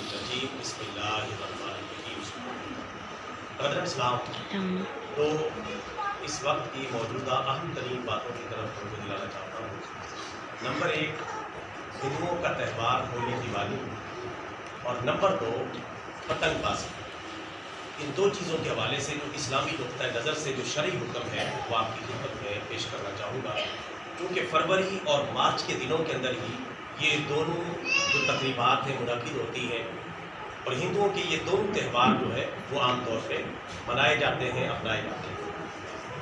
शैतानिर्रजीम बिस्मिल्लाहिर्रहमानिर्रहीम। ब्रदर इस्लाम, तो इस वक्त की मौजूदा अहम तरीन बातों की तरफ तुमको दिलाना चाहता हूँ। नंबर 1, हिंदुओं का त्यौहार होली दिवाली, और नंबर 2, पतंगबाजी। इन दो चीज़ों के हवाले से जो इस्लामी नुक्ता नज़र से जो शरई हुक्म है वो आपकी खिदमत में पेश करना चाहूँगा। क्योंकि फरवरी और मार्च के दिनों के अंदर ही ये दोनों जो तकरीबात हैं मुनक़िद होती हैं, और हिंदुओं के ये दोनों त्यौहार जो है वो आमतौर पर मनाए जाते हैं, अपनाए जाते हैं।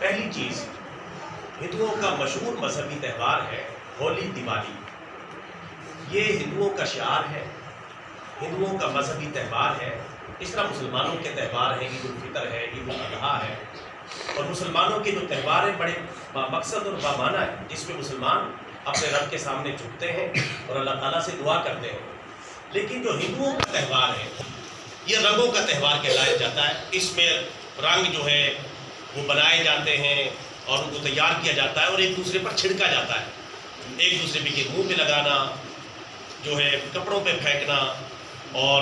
पहली चीज़, हिंदुओं का मशहूर मजहबी त्यौहार है होली दिवाली। ये हिंदुओं का शिआर है, हिंदुओं का मजहबी त्यौहार है। इस तरह मुसलमानों के त्यौहार हैं, ईद उल फितर है, ईद उल अज़हा है, और मुसलमानों के जो त्यौहार हैं बड़े मकसद और बामाना है, जिसमें मुसलमान अपने रब के सामने झुकते हैं और अल्लाह ताला से दुआ करते हैं। लेकिन जो हिंदुओं का त्यौहार है ये रंगों का त्यौहार कहलाया जाता है। इसमें रंग जो है वो बनाए जाते हैं और उनको तैयार किया जाता है और एक दूसरे पर छिड़का जाता है। एक दूसरे के मुँह में लगाना, जो है कपड़ों पे फेंकना, और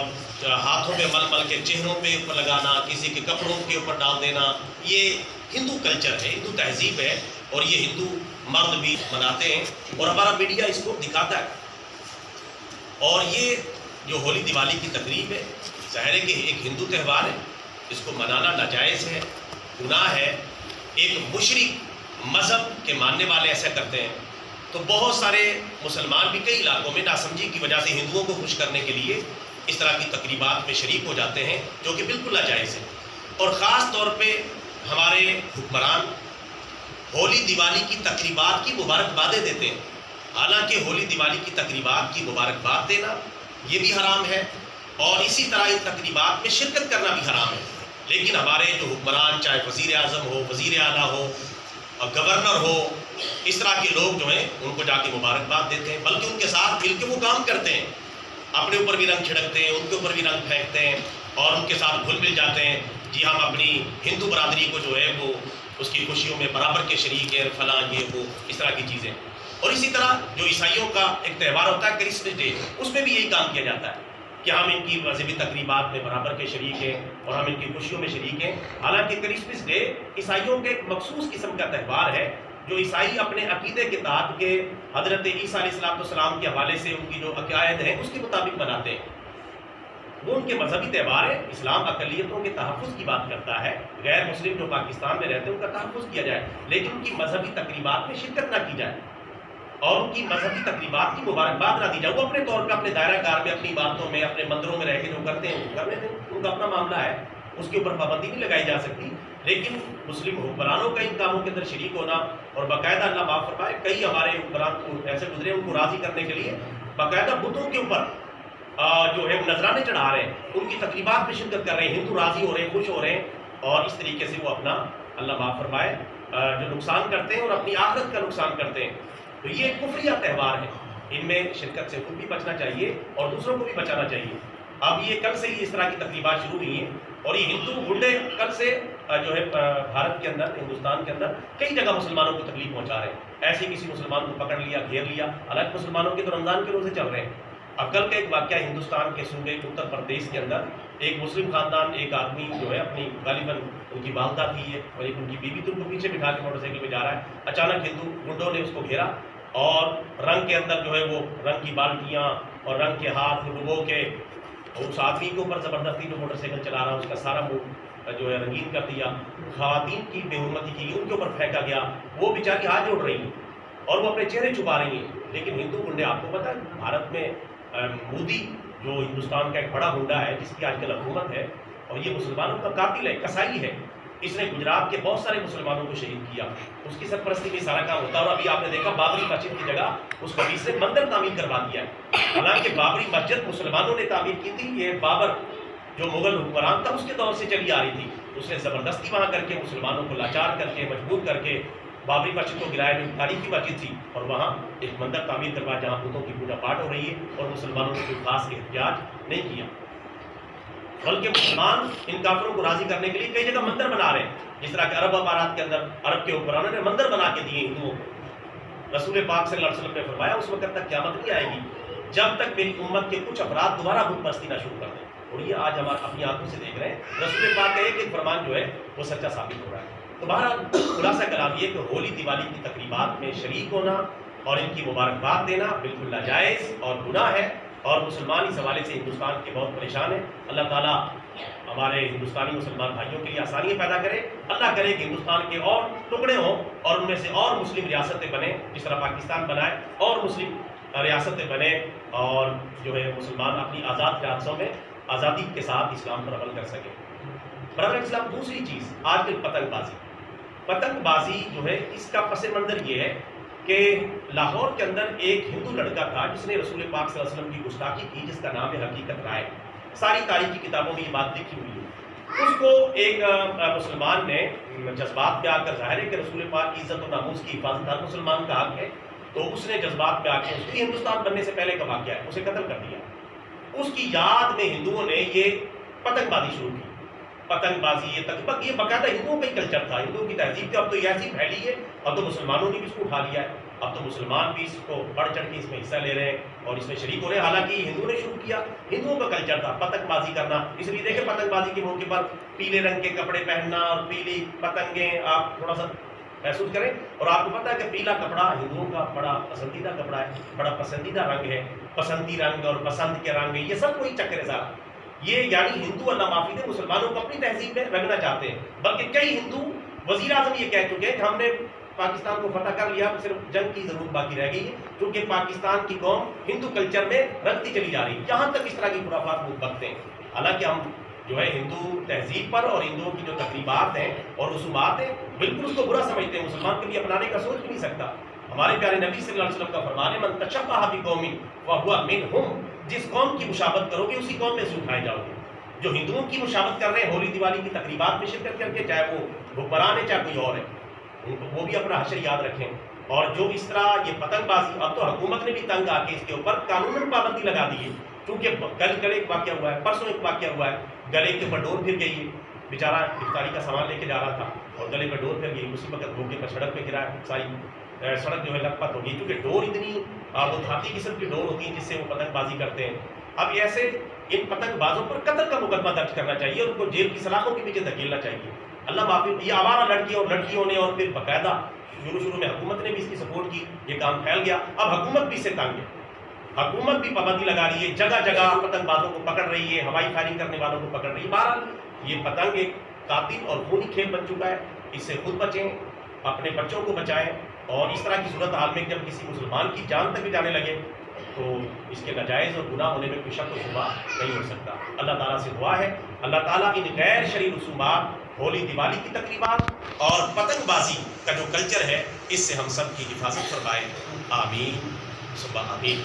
हाथों पे मल मल के चेहरों पे ऊपर लगाना, किसी के कपड़ों के ऊपर डाल देना, ये हिंदू कल्चर है, हिंदू तहजीब है, और ये हिंदू मर्द भी मनाते हैं और हमारा मीडिया इसको दिखाता है। और ये जो होली दिवाली की तकरीब है, ज़ाहिर है कि एक हिंदू त्यौहार है, इसको मनाना नाजायज़ है, गुनाह है। एक मुशरिक मज़हब के मानने वाले ऐसा करते हैं, तो बहुत सारे मुसलमान भी कई इलाकों में नासमझी की वजह से हिंदुओं को खुश करने के लिए इस तरह की तकरीबात में शरीक हो जाते हैं, जो कि बिल्कुल नाजायज़ है। और ख़ास तौर पे हमारे हुक्मरान होली दिवाली की तकरीबात की मुबारकबादें देते हैं। हालांकि होली दिवाली की तकरीबात की मुबारकबाद देना ये भी हराम है, और इसी तरह इन तकरीबात में शिरकत करना भी हराम है। लेकिन हमारे जो हुक्मरान, चाहे वज़ीर आज़म हो, वज़ीर आला हो, और गवर्नर हो, इस तरह के लोग जो हैं उनको जाके मुबारकबाद देते हैं, बल्कि उनके साथ मिलकर वो काम करते हैं, अपने ऊपर भी रंग छिड़कते हैं, उनके ऊपर भी रंग फेंकते हैं और उनके साथ घुल मिल जाते हैं। जी हम अपनी हिंदू बरादरी को जो है वो उसकी खुशियों में बराबर के शरीक हैं, फलां ये वो, इस तरह की चीज़ें। और इसी तरह जो ईसाइयों का एक त्यौहार होता है क्रिसमस डे, उसमें भी यही काम किया जाता है कि हम इनकी मजहबी तकरीबात में बराबर के शरीक हैं और हम इनकी खुशियों में शरीक हैं। हालांकि क्रिसमस डे ईसाइयों के एक मखसूस किस्म का त्यौहार है, जो ईसाई अपने अकीदे के तहत के हज़रत ईसा अलैहिस्सलाम के हवाले से उनकी जो अक़ायद है उसके मुताबिक मनाते हैं। वो उनके मजहबी त्यौहार है। इस्लाम अक़लियतों के तहफ़्फ़ुज़ की बात करता है, गैर मुस्लिम जो पाकिस्तान में रहते हैं उनका तहफ़्फ़ुज़ किया जाए, लेकिन उनकी मजहबी तकरीबात में शिरकत ना की जाए और उनकी मजहबी तकरीबात की मुबारकबाद ना दी जाए। वो अपने तौर पर अपने दायरा कार में, अपनी बातों में, अपने मंदिरों में रह के जो करते हैं वो करने दें, उनका अपना मामला है, उसके ऊपर पाबंदी नहीं लगाई जा सकती। लेकिन मुस्लिम हुक्मरानों का इन कामों के अंदर शरीक होना, और बाकायदा अल्लाह माफ़ फरमाए, कई हमारे हुक्मरान ऐसे गुजरे उनको राज़ी करने के लिए बाकायदा बुतों के ऊपर जो है नजराने चढ़ा रहे हैं, उनकी तकरीबात में शिरकत कर रहे हैं, हिंदू राज़ी हो रहे हैं, खुश हो रहे हैं, और इस तरीके से वो अपना अल्लाह माफ़ फरमाए जो नुकसान करते हैं और अपनी आखिरत का नुकसान करते हैं। तो ये कुफ्रिया त्यौहार है, इनमें शिरकत से खुद भी बचना चाहिए और दूसरों को भी बचाना चाहिए। अब ये कल से ही इस तरह की तकरीबात शुरू हुई हैं, और ये हिंदू गुंडे कल से जो है भारत के अंदर, हिंदुस्तान के अंदर कई जगह मुसलमानों को तकलीफ पहुंचा रहे हैं। ऐसे किसी मुसलमान को पकड़ लिया, घेर लिया, हालांकि मुसलमानों के तो रमज़ान के रोज़े चल रहे हैं। अब कल का एक वाक़या हिंदुस्तान के सूबे उत्तर प्रदेश के अंदर एक मुस्लिम ख़ानदान, एक आदमी जो है अपनी गालिबन उनकी वालदा थी ये और एक उनकी बीवी थी, उनको पीछे बिठा के मोटरसाइकिल में जा रहा है। अचानक हिंदू गुंडों ने उसको घेरा और रंग के अंदर जो है वो रंग की बाल्टियाँ और रंग के हाथ डुबो के उस आदमी के ऊपर ज़बरदस्ती जो मोटरसाइकिल चला रहा उसका सारा मुँह जो है रंगीन कर दिया। ख़वातीन की बेहुरमती की, उनके ऊपर फेंका गया, वो बेचारी हाथ जोड़ रही हैं और वो अपने चेहरे छुपा रही हैं। लेकिन हिंदू गुंडे, आपको पता है भारत में मोदी जो हिंदुस्तान का एक बड़ा गुंडा है जिसकी आजकल हुकूमत है, और ये मुसलमानों का कातिल है, कसाई है, इसने गुजरात के बहुत सारे मुसलमानों को शहीद किया, उसकी सरपरस्ती में सारा काम होता है। और अभी आपने देखा बाबरी मस्जिद की जगह उस कबीर से मंदिर तामीर करवा दिया है। हालांकि बाबरी मस्जिद मुसलमानों ने तामीर की थी, ये बाबर जो मुगल हुक्मरान था उसके दौर से चली आ रही थी। उसने ज़बरदस्ती वहाँ करके मुसलमानों को लाचार करके, मजबूर करके बाबरी मस्जिद को गिराया, जो तारीखी मस्जिद थी, और वहाँ एक मंदिर तामीर करवा जहाँ बुतों की पूजा पाठ हो रही है, और मुसलमानों ने कोई खास एहतियाज नहीं किया, बल्कि मुसलमान इन काफिरों को राजी करने के लिए कई जगह मंदिर बना रहे हैं। जिस तरह के अरब अमारात के अंदर अरब के हुक्मरानों ने मंदिर बना के दिए हिंदुओं को। रसूल पाक सल्लल्लाहु अलैहि वसल्लम ने फरमाया उस वक्त तक क़यामत नहीं आएगी جب تک میری امت کے کچھ افراد دوبارہ بت پرستی نہ شروع کر دیں. اور یہ آج ہم اپنی آنکھوں سے دیکھ رہے ہیں. رسول پاک کا ایک فرمان جو ہے وہ سچا ثابت ہو رہا ہے. تو بہرحال خلاصہ کلام یہ کہ ہولی دیوالی کی تقریبات میں شریک ہونا اور ان کی مبارکباد دینا بالکل ناجائز اور گناہ ہے، اور مسلمان اس حوالے سے ہندوستان کے بہت پریشان ہیں. اللہ تعالیٰ ہمارے ہندوستانی مسلمان بھائیوں کے لیے آسانیاں پیدا کرے. اللہ کرے کہ ہندوستان کے اور ٹکڑے ہوں اور ان میں سے اور مسلم ریاستیں بنیں، جس طرح پاکستان بنائے اور مسلم ریاستیں بنے، اور جو ہے مسلمان اپنی آزاد ریاستوں میں آزادی کے ساتھ اسلام پر عمل کر سکیں. برادر اسلام، دوسری چیز آج کل پتنگ بازی. پتنگ بازی جو ہے اس کا پس منظر یہ ہے کہ لاہور کے اندر ایک ہندو لڑکا تھا جس نے رسول پاک صلی اللہ علیہ وسلم کی گستاخی کی، جس کا نام ہے حقیقت رائے. ساری تاریخی کتابوں میں یہ بات لکھی ہوئی ہے. اس کو ایک مسلمان نے جذبات میں آ کر، ظاہر ہے کہ رسول پاک کی عزت و ناموس کی حفاظت ہر مسلمان کا حق ہے، تو اس نے جذبات میں آ کے، اس کی ہندوستان بننے سے پہلے کا واقعہ ہے، اسے قتل کر دیا. اس کی یاد میں ہندوؤں نے یہ پتنگ بازی شروع کی. پتنگ بازی یہ باقاعدہ ہندوؤں کا ہی کلچر تھا، ہندوؤں کی تہذیب تھی. اب تو یہ ایسی پھیلی ہے، اب تو مسلمانوں نے بھی اس کو اٹھا لیا ہے. اب تو مسلمان بھی اس کو بڑھ چڑھ کے اس میں حصہ لے رہے ہیں اور اس میں شریک ہو رہے ہیں. حالانکہ ہندوؤں نے شروع کیا، ہندوؤں کا کلچر تھا پتنگ بازی کرنا. اس لیے دیکھیں پتنگ بازی کے موقع پر پیلے رنگ کے کپڑے پہننا اور پیلی پتنگیں، آپ تھوڑا سا محسوس کریں. اور آپ کو پتہ ہے کہ پیلا کپڑا ہندوؤں کا بڑا پسندیدہ کپڑا ہے، بڑا پسندیدہ رنگ ہے. پسندی رنگ اور پسند کے رنگ، یہ سب کوئی چکر ہے سارا. یہ یعنی ہندو اللہ معافی دے مسلمانوں کو اپنی تہذیب میں رنگنا چاہتے ہیں. بلکہ کئی ہندو وزیر اعظم یہ کہہ چکے ہیں کہ ہم نے پاکستان کو فتح کر لیا، صرف جنگ کی ضرورت باقی رہ گئی ہے، کیونکہ پاکستان کی قوم ہندو کلچر میں رنگتی چلی جا رہی ہے. یہاں تک اس طرح کی خرافات لوگ بکتے ہیں. حالانکہ ہم جو ہے ہندو تہذیب پر اور ہندوؤں کی جو تقریبات ہیں اور رسومات ہیں بالکل اس کو برا سمجھتے ہیں. مسلمان کبھی اپنانے کا سوچ بھی نہیں سکتا. ہمارے پیارے نبی صلی اللہ علیہ وسلم کا فرمان ہے، من تشبہ بقوم فہو منہم. جس قوم کی مشابہت کرو گے اسی قوم میں سے اٹھائے جاؤ گے. جو ہندوؤں کی مشابہت کر رہے ہیں ہولی دیوالی کی تقریبات میں شرکت کر کے، چاہے وہ حکمران ہے چاہے کوئی اور ہے، وہ بھی اپنا حشر یاد رکھیں. اور جو اس طرح یہ پتنگ بازی، اب تو حکومت نے بھی تنگ آ کے اس کے اوپر قانون پابندی لگا دی ہے. کیونکہ کل ایک واقعہ ہوا ہے، پرسوں ایک واقعہ ہوا ہے، گلے کے اوپر ڈور پھر گئی ہے. بیچارہ افطاری کا سامان لے کے جا رہا تھا اور گلے پہ ڈور پھر گئی. اسی وقت موقع پر سڑک پہ گرا، ساری سڑک جو ہے لت پت ہو گئی. کیونکہ ڈور اتنی وہ دھاتی قسم کی ڈور ہوتی ہیں جس سے وہ پتنگ بازی کرتے ہیں. اب ایسے ان پتنگ بازوں پر قتل کا مقدمہ درج کرنا چاہیے اور ان کو جیل کی سلاخوں کے پیچھے دھکیلنا چاہیے. اللہ معافی. یہ آوارہ لڑکیوں نے اور پھر باقاعدہ شروع میں حکومت نے بھی اس کی سپورٹ کی، یہ کام پھیل گیا. اب حکومت بھی اس سے تنگ ہے، حکومت بھی پابندی لگا رہی ہے، جگہ جگہ پتنگ بازوں کو پکڑ رہی ہے، ہوائی فائرنگ کرنے والوں کو پکڑ رہی ہے. بہرحال یہ پتنگ ایک قاتل اور خونی کھیل بن چکا ہے. اس سے خود بچیں، اپنے بچوں کو بچائیں. اور اس طرح کی صورت حال میں جب کسی مسلمان کی جان تک بھی جانے لگے تو اس کے ناجائز اور گناہ ہونے میں کوئی شک و شبہ نہیں ہو سکتا. اللہ تعالیٰ سے دعا ہے اللہ تعالیٰ ان غیر شرعی رسومات، ہولی دیوالی کی تقریبات اور پتنگ بازی کا جو کلچر ہے، اس سے ہم سب کی حفاظت فرمائے. آمین ثم آمین.